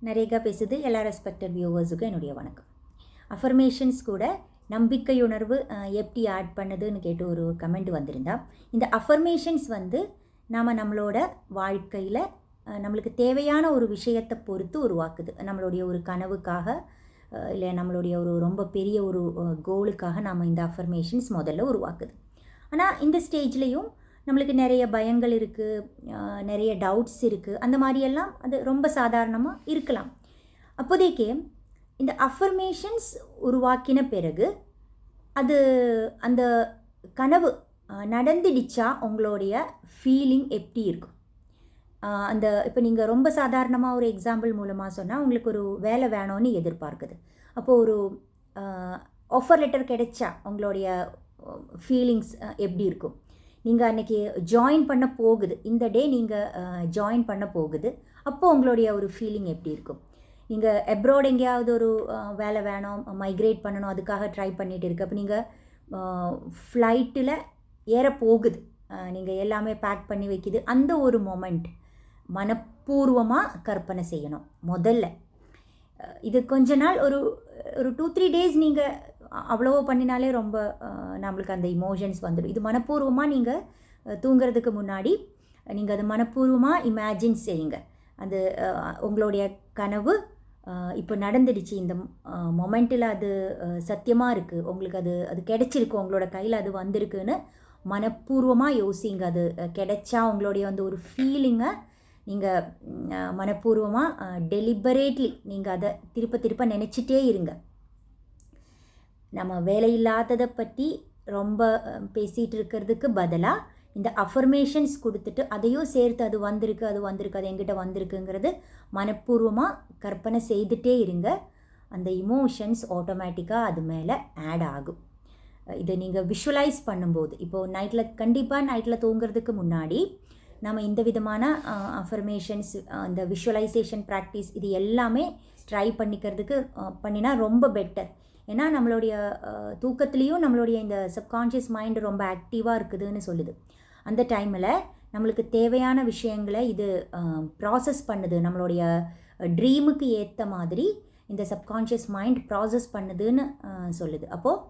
நரேகா பேசுது. எல்லா ரெஸ்பெக்டட் வியூவர்ஸுக்கும் என்னுடைய வணக்கம். அஃபர்மேஷன்ஸ் கூட நம்பிக்கையுணர்வு எப்படி ஆட் பண்ணுதுன்னு கேட்டு ஒரு கமெண்ட் வந்திருந்தா, இந்த அஃபர்மேஷன்ஸ் நம்மளோட வாழ்க்கையில் நம்மளுக்கு தேவையான ஒரு விஷயத்தை பொறுத்து உருவாக்குது. நம்மளுடைய ஒரு கனவுக்காக இல்லை நம்மளுடைய ஒரு ரொம்ப பெரிய ஒரு கோலுக்காக நாம் இந்த அஃபர்மேஷன்ஸ் முதல்ல உருவாக்குது. ஆனால் இந்த ஸ்டேஜ்லேயும் நம்மளுக்கு நிறைய பயங்கள் இருக்குது, நிறைய டவுட்ஸ் இருக்குது. அந்த மாதிரியெல்லாம் அது ரொம்ப சாதாரணமாக இருக்கலாம். அப்போதைக்கு இந்த அஃபர்மேஷன்ஸ் உருவாக்கின பிறகு அது அந்த கனவு நடந்துடுச்சா உங்களுடைய ஃபீலிங் எப்படி இருக்கும்? அந்த இப்போ நீங்கள் ரொம்ப சாதாரணமாக ஒரு எக்ஸாம்பிள் மூலமாக சொன்னால், உங்களுக்கு ஒரு வேலை வேணும்னு எதிர்பார்க்குது. அப்போது ஒரு ஆஃபர் லெட்டர் கிடைச்சா உங்களுடைய ஃபீலிங்ஸ் எப்படி இருக்கும்? நீங்கள் அன்றைக்கி ஜாயின் பண்ண போகுது, இந்த டே நீங்கள் ஜாயின் பண்ண போகுது, அப்போது உங்களுடைய ஒரு ஃபீலிங் எப்படி இருக்கும்? நீங்கள் அப்ராட் எங்கேயாவது ஒரு வேலை வேணும், மைக்ரேட் பண்ணணும், அதுக்காக ட்ரை பண்ணிகிட்டு இருக்கு. அப்போ நீங்கள் ஃப்ளைட்டில் ஏற போகுது, நீங்கள் எல்லாமே பேக் பண்ணி வைக்கிது. அந்த ஒரு மொமெண்ட் மனப்பூர்வமாக கற்பனை செய்யணும் முதல்ல. இது கொஞ்ச நாள் ஒரு 2-3 டேஸ் நீங்கள் அவ்வளவோ பண்ணினாலே ரொம்ப நம்மளுக்கு அந்த இமோஷன்ஸ் வந்துடும். இது மனப்பூர்வமாக நீங்கள் தூங்குறதுக்கு முன்னாடி நீங்கள் அது மனப்பூர்வமாக இமேஜின் செய்யுங்க. அது உங்களுடைய கனவு இப்போ நடந்துடுச்சு, இந்த மொமெண்ட்டில் அது சத்தியமாக இருக்குது, உங்களுக்கு அது கிடைச்சிருக்கு, உங்களோட கையில் அது வந்திருக்குன்னு மனப்பூர்வமாக யோசிங்க. அது கிடைச்சா உங்களுடைய ஒரு ஃபீலிங்கை நீங்கள் மனப்பூர்வமாக டெலிபரேட்லி நீங்கள் அதை திருப்ப நினச்சிட்டே இருங்க. நம்ம வேலையில்லாததை பற்றி ரொம்ப பேசிகிட்டு இருக்கிறதுக்கு பதிலாக இந்த அஃபர்மேஷன்ஸ் கொடுத்துட்டு அதையும் சேர்த்து அது வந்திருக்கு, அது என்கிட்ட வந்திருக்குங்கிறது மனப்பூர்வமாக கற்பனை செய்துட்டே இருங்க. அந்த இமோஷன்ஸ் ஆட்டோமேட்டிக்காக அது மேலே ஆட் ஆகும். இதை நீங்கள் விஷுவலைஸ் பண்ணும்போது, இப்போது கண்டிப்பாக நைட்டில் தூங்குறதுக்கு முன்னாடி நம்ம இந்த விதமான அஃபர்மேஷன்ஸ், அந்த விஷுவலைசேஷன் ப்ராக்டிஸ் இது எல்லாமே ட்ரை பண்ணினா ரொம்ப பெட்டர். ஏன்னா நம்மளுடைய தூக்கத்துலேயும் நம்மளுடைய இந்த சப்கான்ஷியஸ் மைண்டு ரொம்ப ஆக்டிவாக இருக்குதுன்னு சொல்லுது. அந்த டைமில் நம்மளுக்கு தேவையான விஷயங்களை இது ப்ராசஸ் பண்ணுது, நம்மளுடைய ட்ரீமுக்கு ஏற்ற மாதிரி இந்த சப்கான்ஷியஸ் மைண்ட் ப்ராசஸ் பண்ணுதுன்னு சொல்லுது. அப்போது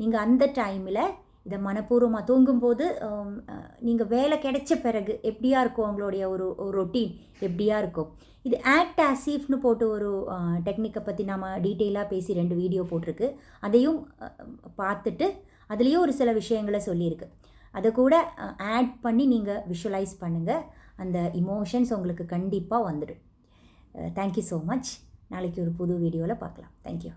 நீங்கள் அந்த டைமில் இதை மனப்பூர்வமாக தூங்கும்போது நீங்கள் வேலை கிடைச்ச பிறகு எப்படியா இருக்கும், உங்களுடைய ஒரு ரொட்டீன் எப்படியா இருக்கும். இது ஆக்ட் ஆசிஃப்னு போட்டு ஒரு டெக்னிக்கை பற்றி நம்ம டீட்டெயிலாக பேசி 2 வீடியோ போட்டிருக்கு. அதையும் பார்த்துட்டு அதுலேயும் ஒரு சில விஷயங்களை சொல்லியிருக்கு. அதை கூட ஆட் பண்ணி நீங்கள் விஷுவலைஸ் பண்ணுங்கள். அந்த இமோஷன்ஸ் உங்களுக்கு கண்டிப்பாக வந்துடும். Thank you so much. நாளைக்கு ஒரு புது வீடியோவில் பார்க்கலாம். தேங்க்யூ.